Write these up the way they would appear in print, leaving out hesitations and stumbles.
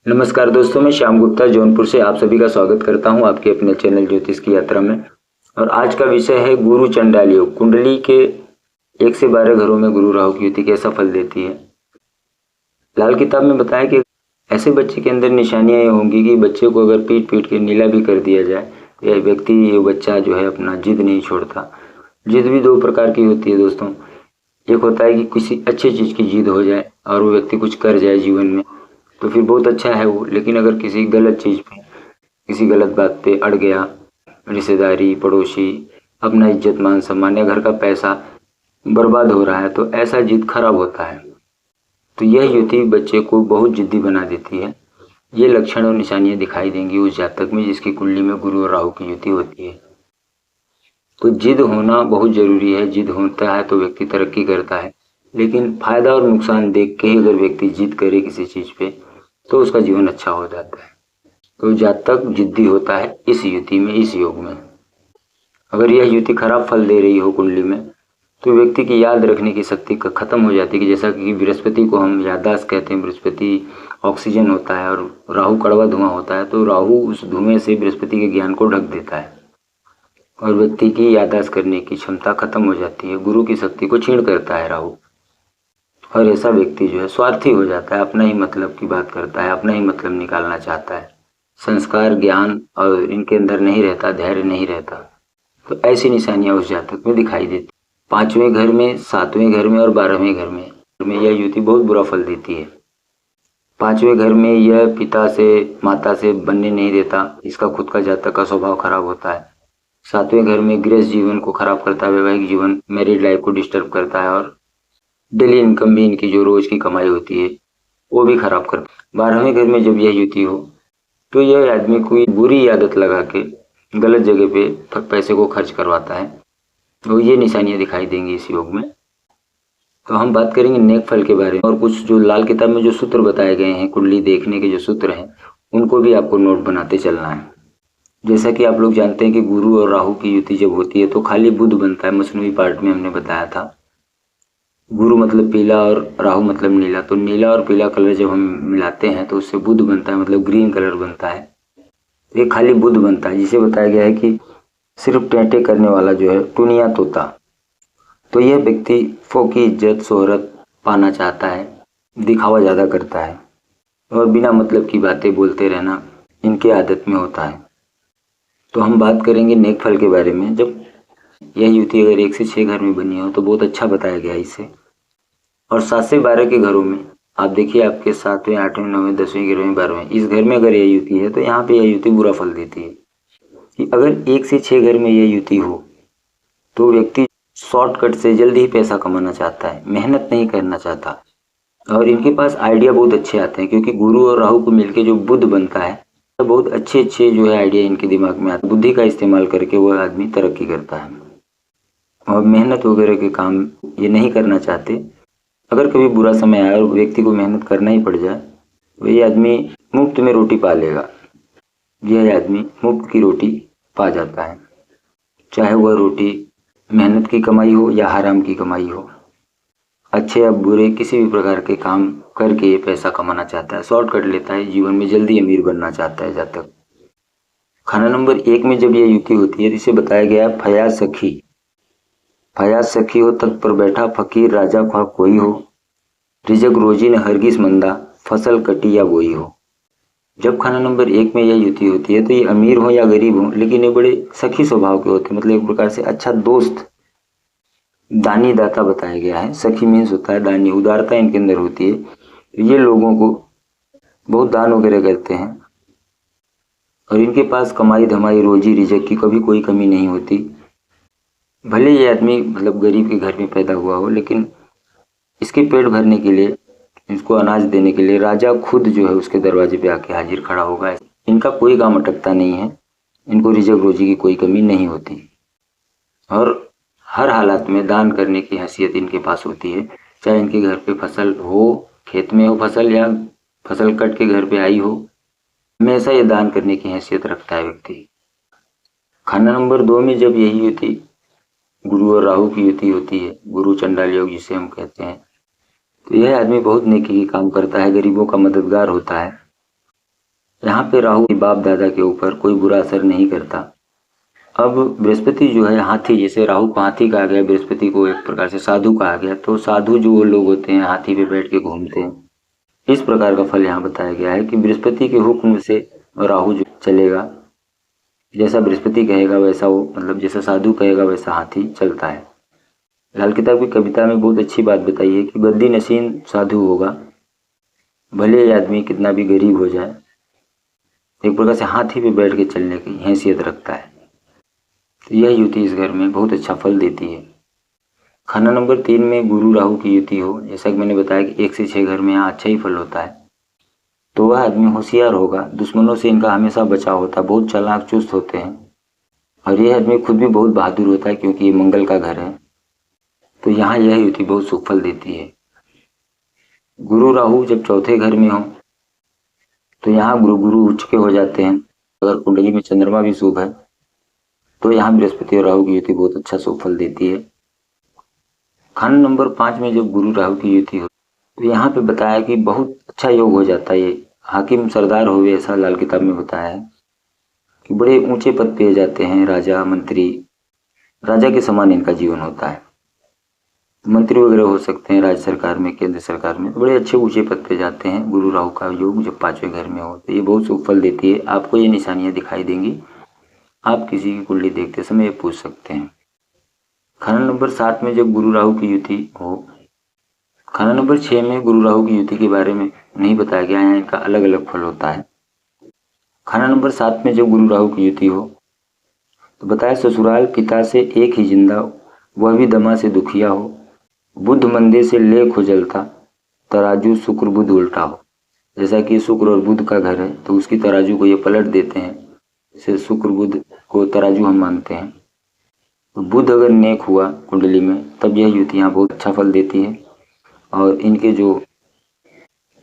नमस्कार दोस्तों, मैं श्याम गुप्ता जौनपुर से आप सभी का स्वागत करता हूं आपके अपने चैनल ज्योतिष की यात्रा में। और आज का विषय है गुरु चंडाल योग। कुंडली के 1 से 12 घरों में गुरु राहु की युति कैसा फल देती है। लाल किताब में बताया कि ऐसे बच्चे के अंदर निशानियां ये होंगी कि बच्चे को अगर पीट पीट के नीला भी कर दिया जाए, ये बच्चा जो है अपना जिद नहीं छोड़ता। जिद भी 2 प्रकार की होती है दोस्तों। एक होता है कि किसी अच्छी चीज़ की जिद हो जाए और वो व्यक्ति कुछ कर जाए जीवन में, तो फिर बहुत अच्छा है वो। लेकिन अगर किसी गलत चीज़ पे, किसी गलत बात पे अड़ गया, रिश्तेदारी, पड़ोसी, अपना इज्जत मान सम्मान या घर का पैसा बर्बाद हो रहा है, तो ऐसा जिद खराब होता है। तो यह युति बच्चे को बहुत जिद्दी बना देती है। ये लक्षण और निशानियां दिखाई देंगी उस जातक में जिसकी कुंडली में गुरु और राहु की युति होती है। तो जिद होना बहुत जरूरी है। जिद होता है तो व्यक्ति तरक्की करता है, लेकिन फायदा और नुकसान देख के ही अगर व्यक्ति जिद करे किसी चीज पे तो उसका जीवन अच्छा हो जाता है। तो जातक जिद्दी होता है इस युति में, इस योग में। अगर यह युति खराब फल दे रही हो कुंडली में, तो व्यक्ति की याद रखने की शक्ति खत्म हो जाती है। कि जैसा कि बृहस्पति को हम याददाश्त कहते हैं, बृहस्पति ऑक्सीजन होता है और राहु कड़वा धुआं होता है, तो राहु उस धुएं से बृहस्पति के ज्ञान को ढक देता है और व्यक्ति की याददाश्त करने की क्षमता खत्म हो जाती है। गुरु की शक्ति को क्षीण करता है राहु, और ऐसा व्यक्ति जो है स्वार्थी हो जाता है, अपना ही मतलब की बात करता है, अपना ही मतलब निकालना चाहता है। संस्कार, ज्ञान और इनके अंदर नहीं रहता, धैर्य नहीं रहता। तो ऐसी निशानियां उस जातक में दिखाई देती। 5वें घर में, 7वें घर में और 12वें घर में यह युति बहुत बुरा फल देती है। 5वें घर में यह पिता से, माता से बनने नहीं देता। इसका खुद का जातक का स्वभाव खराब होता है। 7वें घर में गृहस्थ जीवन को खराब करता है, वैवाहिक जीवन, मैरिड लाइफ को डिस्टर्ब करता है, और डेली इनकम भी इनकी जो रोज की कमाई होती है वो भी खराब करता है। 12वें घर में जब यह युति हो तो यह आदमी कोई बुरी आदत लगा के गलत जगह पे पैसे को खर्च करवाता है। तो ये निशानियां दिखाई देंगी इस योग में। तो हम बात करेंगे नेक फल के बारे में, और कुछ जो लाल किताब में जो सूत्र बताए गए हैं, कुंडली देखने के जो सूत्र हैं, उनको भी आपको नोट बनाते चलना है। जैसा कि आप लोग जानते हैं कि गुरु और राहु की युति जब होती है तो खाली बुध बनता है। मसनवी पार्ट में हमने बताया था, गुरु मतलब पीला और राहु मतलब नीला। तो नीला और पीला कलर जब हम मिलाते हैं तो उससे बुध बनता है, मतलब ग्रीन कलर बनता है। ये खाली बुध बनता है, जिसे बताया गया है कि सिर्फ टेंटे करने वाला जो है टुनिया तोता। तो यह व्यक्ति फोकी इज्जत शोहरत पाना चाहता है, दिखावा ज़्यादा करता है और बिना मतलब की बातें बोलते रहना इनके आदत में होता है। तो हम बात करेंगे नेक फल के बारे में। जब यह युति अगर 1 से 6 घर में बनी हो तो बहुत अच्छा बताया गया इसे। और 7 से 12 के घरों में आप देखिए, आपके 7वें, 8वें, 9वें, 10वें, 11वें, 12वें, इस घर में अगर यह युति है तो यहाँ पे यह युति बुरा फल देती है। कि अगर 1 से 6 घर में यह युति हो तो व्यक्ति शॉर्टकट से जल्दी ही पैसा कमाना चाहता है, मेहनत नहीं करना चाहता। और इनके पास आइडिया बहुत अच्छे आते हैं, क्योंकि गुरु और राहु को मिलकर जो बुध बनता है, तो बहुत अच्छे अच्छे जो है आइडिया इनके दिमाग में आते हैं। बुद्धि का इस्तेमाल करके वो आदमी तरक्की करता है और मेहनत वगैरह के काम ये नहीं करना चाहते। अगर कभी बुरा समय आया और व्यक्ति को मेहनत करना ही पड़ जाए तो ये आदमी मुफ्त में रोटी पा लेगा। यह आदमी मुफ्त की रोटी पा जाता है, चाहे वह रोटी मेहनत की कमाई हो या हराम की कमाई हो। अच्छे या बुरे किसी भी प्रकार के काम करके ये पैसा कमाना चाहता है, शॉर्टकट लेता है, जीवन में जल्दी अमीर बनना चाहता है जातक। खाना नंबर 1 में जब यह युति होती है तो इसे बताया गया है फयाज सखी। फयाज सखी हो तख्त पर बैठा फकीर राजा ख्वाह कोई हो, रिजक रोजी न हरगिज मंदा, फसल कटी या बोई हो। जब खाना नंबर 1 में यह युति होती है तो ये अमीर हो या गरीब हो, लेकिन ये बड़े सखी स्वभाव के होते हैं, मतलब एक प्रकार से अच्छा दोस्त, दानी दाता बताया गया है। सखी मीन्स होता है दानी, उदारता इनके अंदर होती है। ये लोगों को बहुत दान वगैरह करते हैं और इनके पास कमाई धमाई रोजी रिजक की कभी कोई कमी नहीं होती। भले ये आदमी मतलब गरीब के घर में पैदा हुआ हो, लेकिन इसके पेट भरने के लिए, इसको अनाज देने के लिए राजा खुद जो है उसके दरवाजे पे आके हाजिर खड़ा होगा। इनका कोई काम अटकता नहीं है, इनको रिजक रोजी की कोई कमी नहीं होती और हर हालात में दान करने की हैसियत इनके पास होती है। चाहे इनके घर पे फसल हो, खेत में हो फसल, या फसल कट के घर पे आई हो, हमेशा ये दान करने की हैसियत रखता है व्यक्ति। खाना नंबर 2 में जब यही युति गुरु और राहु की युति होती है, गुरु चंडाल योग जिसे हम कहते हैं, तो यह आदमी बहुत नेकी की काम करता है, गरीबों का मददगार होता है यहाँ पे राहु बाप दादा के ऊपर कोई बुरा असर नहीं करता। अब बृहस्पति जो है हाथी, जैसे राहु को हाथी कहा गया, बृहस्पति को एक प्रकार से साधु कहा गया, तो साधु जो वो लोग होते हैं हाथी पे बैठ के घूमते हैं, इस प्रकार का फल यहाँ बताया गया है कि बृहस्पति के हुक्म से राहु जो चलेगा, जैसा बृहस्पति कहेगा वैसा वो, मतलब जैसा साधु कहेगा वैसा हाथी चलता है। लाल किताब की कविता में बहुत अच्छी बात बताई है कि गद्दी नशीन साधु होगा, भले ही आदमी कितना भी गरीब हो जाए, एक प्रकार से हाथी पे बैठ के चलने की हैसियत रखता है। तो यह युति इस घर में बहुत अच्छा फल देती है। खाना नंबर 3 में गुरु राहु की युति हो, जैसा कि मैंने बताया कि 1 से 6 घर में यहाँ अच्छा ही फल होता है, तो वह आदमी होशियार होगा, दुश्मनों से इनका हमेशा बचाव होता है, बहुत चालाक चुस्त होते हैं, और यह आदमी खुद भी बहुत बहादुर होता है क्योंकि ये मंगल का घर है। तो यहाँ यह युति बहुत सुख फल देती है। गुरु राहु जब चौथे घर में हो तो यहाँ गुरु उच्च के हो जाते हैं। अगर कुंडली में चंद्रमा भी शुभ है तो यहाँ बृहस्पति और राहु की युति बहुत अच्छा शुभ फल देती है। खंड नंबर 5 में जब गुरु राहु की युति हो तो यहाँ पे बताया कि बहुत अच्छा योग हो जाता है। ये हाकिम सरदार होवे ऐसा लाल किताब में बताया है कि बड़े ऊंचे पद पे जाते हैं, राजा मंत्री, राजा के समान इनका जीवन होता है। मंत्री वगैरह हो सकते हैं राज्य सरकार में, केंद्र सरकार में, बड़े अच्छे ऊंचे पद पे जाते हैं। गुरु राहु का योग जब 5वें घर में हो तो ये बहुत शुभ फल देती है। आपको ये निशानियां दिखाई देंगी, आप किसी की कुंडली देखते समय ये पूछ सकते हैं। खाना नंबर 7 में जब गुरु राहु की युति हो, खाना नंबर 6 में गुरु राहु की युति के बारे में नहीं बताया गया है, इनका अलग अलग फल होता है। खाना नंबर 7 में जब गुरु राहु की युति हो तो बताया ससुराल पिता से एक ही जिंदा, वह भी दमा से दुखिया हो, बुध मंदे से लेख हो जलता, तराजू शुक्र बुध उल्टा हो। जैसा कि शुक्र और बुध का घर है तो उसकी तराजू को ये पलट देते हैं, इसे शुक्र बुध को तराजू हम मानते हैं। तो बुध अगर नेक हुआ कुंडली में तब यह युतियाँ बहुत अच्छा फल देती है, और इनके जो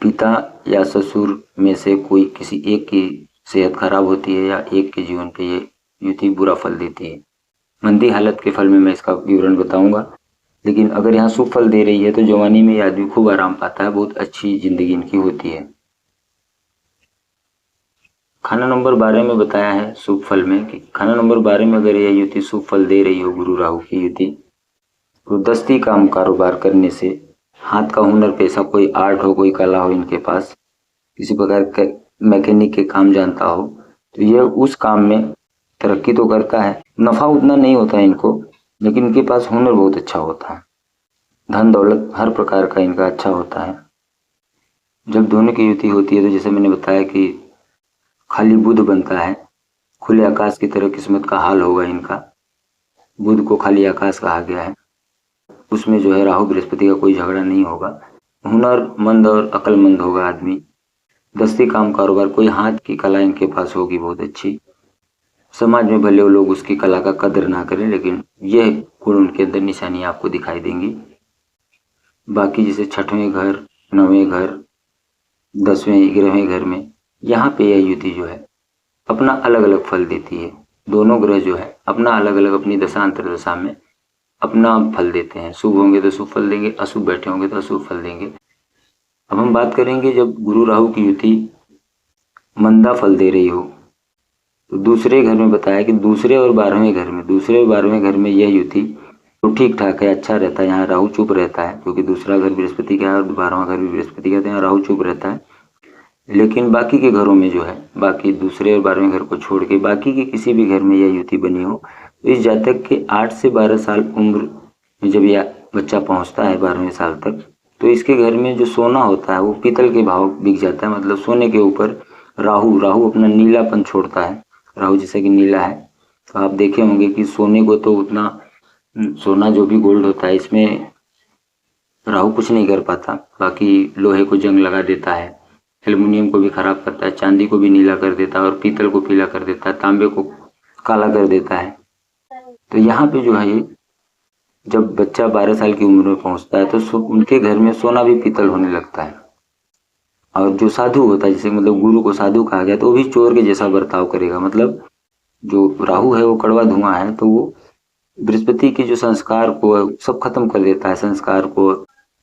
पिता या ससुर में से कोई किसी एक की सेहत खराब होती है या एक के जीवन पे ये युति बुरा फल देती है। मंदी हालत के फल में मैं इसका विवरण बताऊंगा, लेकिन अगर यहाँ शुभ फल दे रही है तो जवानी में ये आदमी खूब आराम पाता है, बहुत अच्छी जिंदगी इनकी होती है। खाना नंबर 12 में बताया है शुभ फल में कि खाना नंबर 12 में अगर यह युति शुभ फल दे रही हो, गुरु राहु की युति, तो दस्ती काम कारोबार करने से, हाथ का हुनर पेशा, कोई आर्ट हो, कोई कला हो इनके पास, किसी प्रकार का मैकेनिक के काम जानता हो, तो यह उस काम में तरक्की तो करता है। नफा उतना नहीं होता है इनको, लेकिन इनके पास हुनर बहुत अच्छा होता है, धन दौलत हर प्रकार का इनका अच्छा होता है। जब दोनों की युति होती है तो जैसे मैंने बताया कि खाली बुध बनता है, खुले आकाश की तरह किस्मत का हाल होगा इनका। बुध को खाली आकाश कहा गया है, उसमें जो है राहु बृहस्पति का कोई झगड़ा नहीं होगा। हुनरमंद और अक्लमंद होगा आदमी, दस्ती काम कारोबार, कोई हाथ की कला इनके पास होगी बहुत अच्छी। समाज में भले वो लोग उसकी कला का कदर ना करें, लेकिन यह गुण उनके अंदर निशानी आपको दिखाई देंगी। बाकी जैसे 6वें घर, 9वें घर, 10वें 11वें घर में यहाँ पे यह युति जो है अपना अलग अलग फल देती है। दोनों ग्रह जो है अपना अलग अलग अपनी दशा अंतर दशा में अपना फल देते हैं। शुभ होंगे तो शुभ फल देंगे, अशुभ बैठे होंगे तो अशुभ फल देंगे। अब हम बात करेंगे जब गुरु राहु की युति मंदा फल दे रही हो, तो दूसरे घर में बताया कि दूसरे और 12वें घर में, दूसरे और 12वें घर में यह युति तो ठीक ठाक है, अच्छा रहता है। यहाँ राहु चुप रहता है क्योंकि दूसरा घर बृहस्पति का है और 12वां घर भी बृहस्पति का है, यहाँ राहु चुप रहता है। लेकिन बाकी के घरों में जो है, बाकी दूसरे और 12वें घर को छोड़ के बाकी के किसी भी घर में यह युति बनी हो, तो इस जातक के 8 से 12 साल उम्र में जब यह बच्चा पहुंचता है 12वें साल तक, तो इसके घर में जो सोना होता है वो पीतल के भाव बिक जाता है। मतलब सोने के ऊपर राहु अपना नीलापन छोड़ता है। राहु जैसे कि नीला है, तो आप देखे होंगे कि सोने को तो उतना, सोना जो भी गोल्ड होता है इसमें राहु कुछ नहीं कर पाता। बाकी लोहे को जंग लगा देता है, एल्युमिनियम को भी खराब करता है, चांदी को भी नीला कर देता है और पीतल को पीला कर देता है, तांबे को काला कर देता है। तो यहाँ पे जो है जब बच्चा 12 साल की उम्र में पहुंचता है तो उनके घर में सोना भी पीतल होने लगता है। और जो साधु होता है, जैसे मतलब गुरु को साधु कहा गया, तो वो भी चोर के जैसा बर्ताव करेगा। मतलब जो राहु है वो कड़वा धुआं है, तो वो बृहस्पति के जो संस्कार को सब खत्म कर देता है, संस्कार को,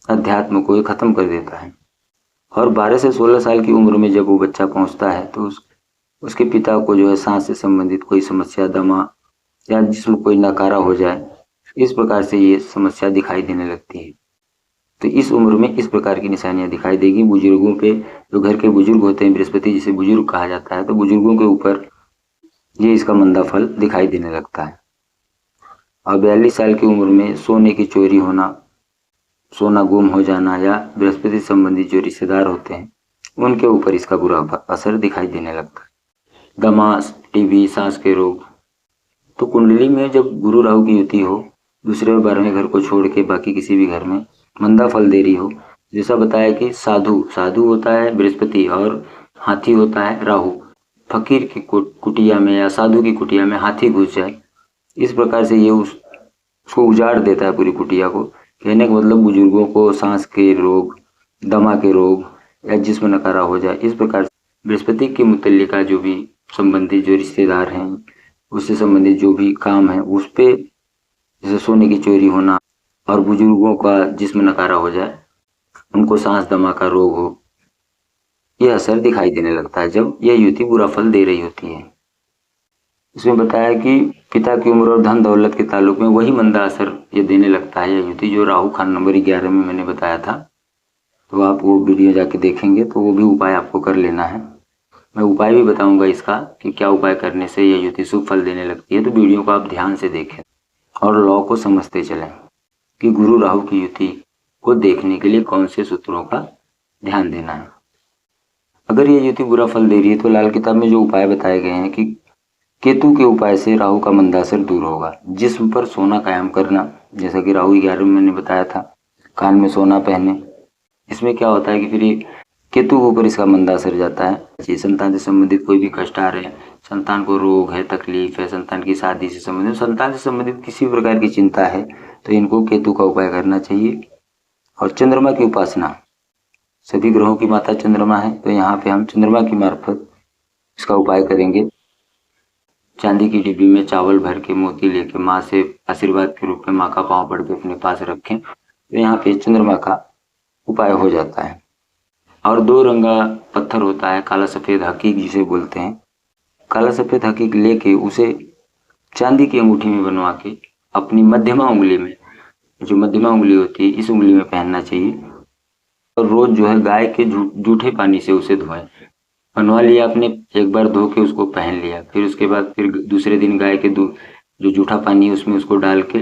अध्यात्म को ये खत्म कर देता है। और 12 से 16 साल की उम्र में जब वो बच्चा पहुंचता है तो उसके पिता को जो है सांस से संबंधित कोई समस्या, दमा या जिसमें कोई नकारा हो जाए, इस प्रकार से ये समस्या दिखाई देने लगती है। तो इस उम्र में इस प्रकार की निशानियां दिखाई देगी। बुजुर्गों पे, जो घर के बुजुर्ग होते हैं, बृहस्पति जिसे बुजुर्ग कहा जाता है, तो बुजुर्गों के ऊपर ये इसका मंदा फल दिखाई देने लगता है। और 42 साल की उम्र में सोने की चोरी होना, सोना गुम हो जाना, या बृहस्पति संबंधित जो रिश्तेदार होते हैं उनके ऊपर इसका बुरा असर दिखाई देने लगता है। दमा, टीबी, सांस के रोग। तो कुंडली में जब गुरु राहु की युति हो, दूसरे और 12वें घर को छोड़ के बाकी किसी भी घर में मंदा फल दे रही हो, जैसा बताया कि साधु होता है बृहस्पति और हाथी होता है राहु। फकीर की कुटिया में या साधु की कुटिया में हाथी घुस जाए, इस प्रकार से ये उसको उजाड़ देता है पूरी कुटिया को। कहने का मतलब बुजुर्गों को सांस के रोग, दमा के रोग या जिस्म नकारा हो जाए, इस प्रकार से बृहस्पति के मुतल्लिका जो भी संबंधित जो रिश्तेदार हैं, उससे संबंधित जो भी काम है उस पे, जैसे सोने की चोरी होना और बुजुर्गों का जिस्म नकारा हो जाए, उनको सांस दमा का रोग हो, यह असर दिखाई देने लगता है जब यह युति बुरा फल दे रही होती है। इसमें बताया कि पिता की उम्र और धन दौलत के ताल्लुक में वही मंदा असर ये देने लगता है यह युति, जो राहु खान नंबर 11 में मैंने बताया था। तो आप वो वीडियो जाके देखेंगे तो वो भी उपाय आपको कर लेना है। मैं उपाय भी बताऊंगा इसका कि क्या उपाय करने से यह युति शुभ फल देने लगती है। तो वीडियो को आप ध्यान से देखें और लॉ को समझते चलें कि गुरु राहु की युति को देखने के लिए कौन से सूत्रों का ध्यान देना है। अगर ये युति बुरा फल दे रही है तो लाल किताब में जो उपाय बताए गए हैं कि केतु के उपाय से राहु का मंदा असर दूर होगा। जिस्म पर सोना कायम करना, जैसा कि राहु 11 में मैंने बताया था, कान में सोना पहने। इसमें क्या होता है कि फिर ये केतु के ऊपर इसका मंदा असर जाता है। संतान से संबंधित कोई भी कष्ट आ रहे हैं, संतान को रोग है, तकलीफ है, संतान की शादी से संबंधित, संतान से संबंधित किसी प्रकार की चिंता है, तो इनको केतु का उपाय करना चाहिए। और चंद्रमा की उपासना, सभी ग्रहों की माता चंद्रमा है, तो यहाँ पे हम चंद्रमा की मार्फत इसका उपाय करेंगे। चांदी की डिब्बी में चावल भर के मोती लेके माँ से आशीर्वाद के रूप में माँ का पाँव पड़ के अपने पास रखें, तो यहाँ पे चंद्रमा का उपाय हो जाता है। और 2 रंगा पत्थर होता है, काला सफेद हकीक जिसे बोलते हैं। काला सफेद हकीक लेके उसे चांदी की अंगूठी में बनवा के अपनी मध्यमा उंगली में, जो मध्यमा उंगली होती है, इस उंगली में पहनना चाहिए। और रोज जो है गाय के जूठे पानी से उसे धोएं। बनवा लिया आपने, एक बार धो के उसको पहन लिया, फिर उसके बाद फिर दूसरे दिन गाय के जो जूठा पानी है उसमें उसको डाल के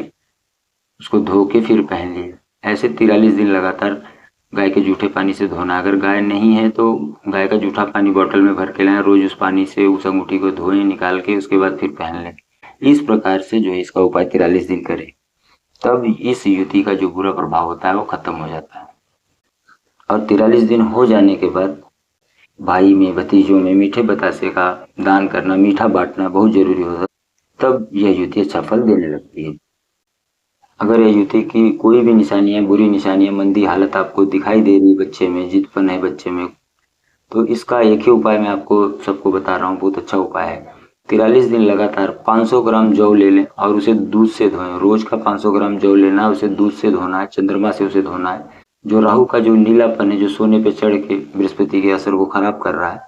उसको धो के फिर पहन लिया। ऐसे 43 दिन लगातार गाय के जूठे पानी से धोना। अगर गाय नहीं है तो गाय का जूठा पानी बोतल में भर के लाएं, रोज उस पानी से उस अंगूठी को धोएं, निकाल के उसके बाद फिर पहन लें। इस प्रकार से जो है इसका उपाय 43 दिन करें, तब इस युति का जो बुरा प्रभाव होता है वो खत्म हो जाता है। और 43 दिन हो जाने के बाद भाई में, भतीजों में मीठे बतासे का दान करना, मीठा बांटना बहुत जरूरी होता है, तब यह युति अच्छा फल देने लगती है। अगर यह युति की कोई भी निशानियां, बुरी निशानियां, मंदी हालत आपको दिखाई दे रही बच्चे में, जिदपन है बच्चे में, तो इसका एक ही उपाय मैं आपको सबको बता रहा हूँ, बहुत अच्छा उपाय है। 43 दिन लगातार 500 ग्राम जौ ले लें और उसे दूध से धोएं। रोज का 500 ग्राम जौ लेना है, उसे दूध से धोना है, चंद्रमा से उसे धोना है। जो राहु का जो नीलापन है, जो सोने पे चढ़ के बृहस्पति के असर को खराब कर रहा है,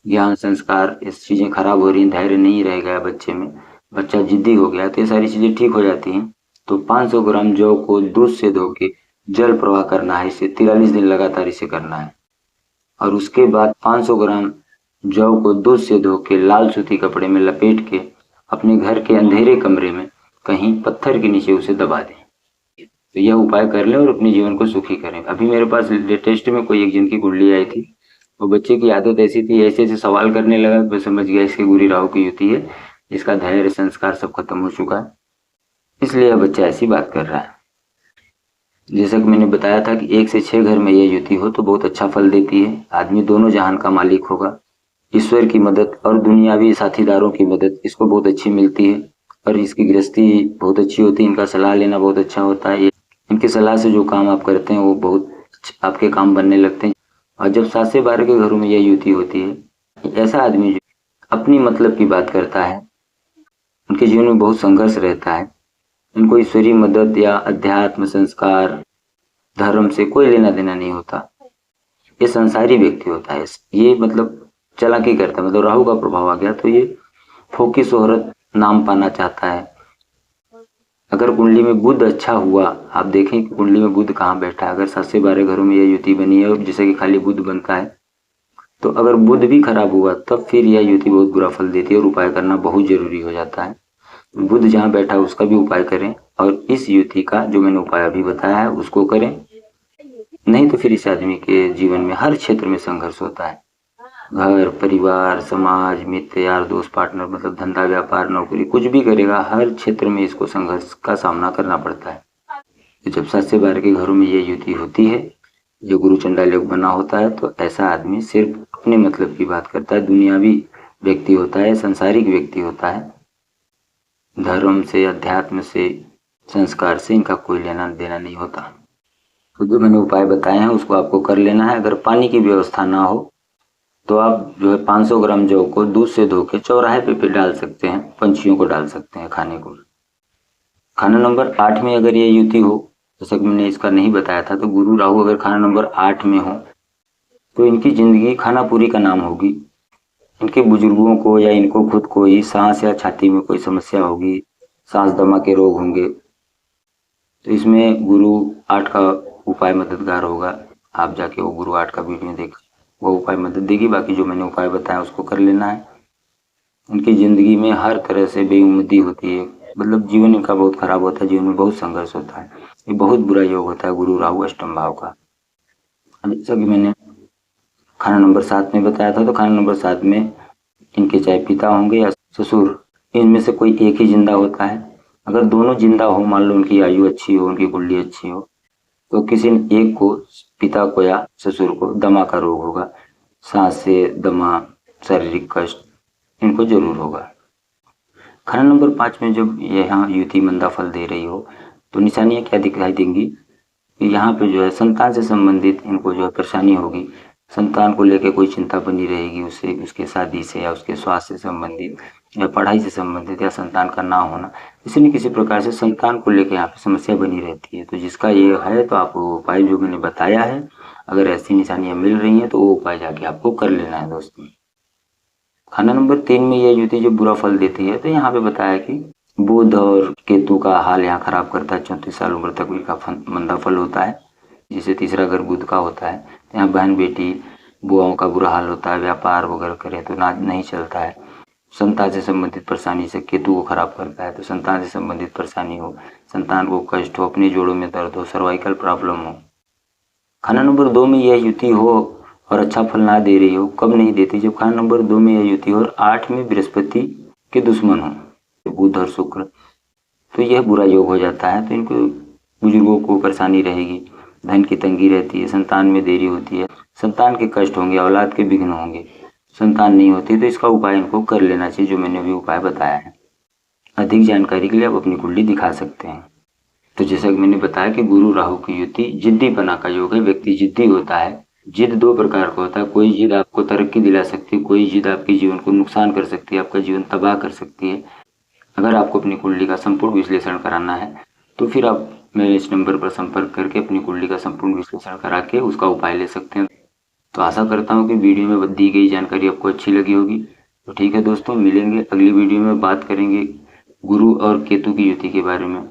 ज्ञान, संस्कार, इस चीजें खराब हो रही हैं, धैर्य नहीं रह गया बच्चे में, बच्चा जिद्दी हो गया, तो ये सारी चीजें ठीक हो जाती हैं। तो 500 ग्राम जौ को दूध से धो के जल प्रवाह करना है, इसे 43 दिन लगातार इसे करना है। और उसके बाद 500 ग्राम जौ को दूध से धो के लाल सूती कपड़े में लपेट के अपने घर के अंधेरे कमरे में कहीं पत्थर के नीचे उसे दबा दें। तो यह उपाय कर लें और अपने जीवन को सुखी करें। अभी मेरे पास लेटेस्ट में कोई एक जन की कुंडली आई थी, वो बच्चे की आदत ऐसी थी, ऐसे ऐसे सवाल करने लगा, मैं समझ गया इसकी गुरु राहु की युति है, इसका धैर्य, संस्कार सब खत्म हो चुका है, इसलिए यह बच्चा ऐसी बात कर रहा है। जैसा कि मैंने बताया था कि 1 से 6 घर में यह युति हो तो बहुत अच्छा फल देती है। आदमी दोनों जहान का मालिक होगा। ईश्वर की मदद और दुनियावी साथीदारों की मदद इसको बहुत अच्छी मिलती है, और इसकी गृहस्थी बहुत अच्छी होती है। इनका सलाह लेना बहुत अच्छा होता है। इनकी सलाह से जो काम आप करते हैं वो बहुत आपके काम बनने लगते हैं। और जब 7 से 12 के घरों में यह युति होती है, ऐसा आदमी जो अपनी मतलब की बात करता है, उनके जीवन में बहुत संघर्ष रहता है, इनको ईश्वरीय मदद या अध्यात्म, संस्कार, धर्म से कोई लेना देना नहीं होता। ये संसारी व्यक्ति होता है, ये मतलब चालाकी करता है, मतलब राहु का प्रभाव आ गया तो ये फोकी शोहरत नाम पाना चाहता है। अगर कुंडली में बुध अच्छा हुआ, आप देखें कि कुंडली में बुध कहाँ बैठा है, अगर 7 से 12 घरों में यह युति बनी है और जैसे कि खाली बुध बनता है, तो अगर बुध भी खराब हुआ तब फिर यह युति बहुत बुरा फल देती है और उपाय करना बहुत जरूरी हो जाता है। बुध जहाँ बैठा है उसका भी उपाय करें और इस युति का जो मैंने उपाय अभी बताया है उसको करें, नहीं तो फिर इस आदमी के जीवन में हर क्षेत्र में संघर्ष होता है। घर, परिवार, समाज, मित्र, यार, दोस्त, पार्टनर, मतलब धंधा, व्यापार, नौकरी, कुछ भी करेगा हर क्षेत्र में इसको संघर्ष का सामना करना पड़ता है। तो जब 7 से 12 के घरों में ये युति होती है, जो गुरु चंडाल योग बना होता है, तो ऐसा आदमी सिर्फ अपने मतलब की बात करता है, दुनियावी व्यक्ति होता है, संसारिक व्यक्ति होता है। धर्म से, अध्यात्म से, संस्कार से इनका कोई लेना देना नहीं होता। तो जो मैंने उपाय बताए हैं उसको आपको कर लेना है। अगर पानी की व्यवस्था ना हो तो आप जो है 500 ग्राम जौ को दूध से धो के चौराहे पे डाल सकते हैं, पंछियों को डाल सकते हैं खाने को। खाना नंबर 8 में अगर ये युति हो, जैसा कि मैंने इसका नहीं बताया था, तो गुरु राहु अगर खाना नंबर 8 में हो तो इनकी जिंदगी खानापुरी का नाम होगी। इनके बुजुर्गों को या इनको खुद को ही सांस या छाती में कोई समस्या होगी, सांस दमा के रोग होंगे, तो इसमें गुरु 8 का उपाय मददगार होगा। आप जाके वो गुरु 8 का वीडियो देख, वो उपाय मदद देगी। बाकी जो मैंने उपाय बताया उसको कर लेना है। इनकी ज़िंदगी में हर तरह से बेउम्मीदी होती है, मतलब जीवन इनका बहुत खराब होता है, जीवन में बहुत संघर्ष होता है। ये बहुत बुरा योग होता है गुरु राहु अष्टम भाव का। जैसा कि मैंने खाना नंबर 7 में बताया था, तो खाना नंबर 7 में इनके चाहे पिता होंगे या ससुर, इनमें से कोई एक ही जिंदा होता है। अगर दोनों जिंदा हो, मान लो उनकी आयु अच्छी हो, उनकी कुंडली अच्छी हो, तो किसी एक को, पिता को या ससुर को दमा का रोग होगा, सांस से दमा, शारीरिक कष्ट इनको जरूर होगा। खाना नंबर 5 में जब यहाँ युति मंदा फल दे रही हो तो निशानियां क्या दिखाई देंगी कि यहाँ पे जो है संतान से संबंधित इनको जो है परेशानी होगी, संतान को लेकर कोई चिंता बनी रहेगी, उससे, उसके शादी से या उसके स्वास्थ्य से संबंधित या पढ़ाई से संबंधित या संतान का ना होना, किसी न किसी प्रकार से संतान को लेकर यहाँ पे समस्या बनी रहती है। तो जिसका ये है तो आप वो उपाय जो मैंने बताया है, अगर ऐसी निशानियां मिल रही हैं तो वो उपाय जाके आपको कर लेना है दोस्तों। खाना नंबर 3 में यह युति जो बुरा फल देती है, तो यहाँ पे बताया कि बुध और केतु का हाल यहाँ खराब करता है। 34 साल उम्र तक इनका मंदा फल होता है। जिसे तीसरा घर बुध का होता है, तो यहाँ बहन बेटी बुआओं का बुरा हाल होता है। व्यापार वगैरह करें तो ना नहीं चलता है। संतान से संबंधित परेशानी से केतु को खराब करता है, तो संतान से संबंधित परेशानी हो, संतान को कष्ट हो, अपने जोड़ों में दर्द हो, सर्वाइकल प्रॉब्लम हो। खाना नंबर 2 में यह युति हो और अच्छा फल ना दे रही हो, कब नहीं देती, जब खाना नंबर 2 में यह युति हो और 8 में बृहस्पति के दुश्मन हो, बुध और शुक्र, तो यह बुरा योग हो जाता है। तो इनको, बुजुर्गों को परेशानी रहेगी, धन की तंगी रहती है, संतान में देरी होती है, संतान के कष्ट होंगे, औलाद के विघ्न होंगे, संतान नहीं होती, तो इसका उपाय इनको कर लेना चाहिए जो मैंने अभी उपाय बताया है। अधिक जानकारी के लिए आप अपनी कुंडली दिखा सकते हैं। तो जैसा कि मैंने बताया कि गुरु राहु की युति जिद्दी पना का योग है। व्यक्ति जिद्दी होता है। जिद 2 प्रकार का होता है, कोई जिद आपको तरक्की दिला सकती है, कोई जिद आपके जीवन को नुकसान कर सकती है, आपका जीवन तबाह कर सकती है। अगर आपको अपनी कुंडली का संपूर्ण विश्लेषण कराना है तो फिर आप मेरे इस नंबर पर संपर्क करके अपनी कुंडली का संपूर्ण विश्लेषण करा के उसका उपाय ले सकते हैं। तो आशा करता हूँ कि वीडियो में दी गई जानकारी आपको अच्छी लगी होगी। तो ठीक है दोस्तों, मिलेंगे अगली वीडियो में, बात करेंगे गुरु और केतु की युति के बारे में।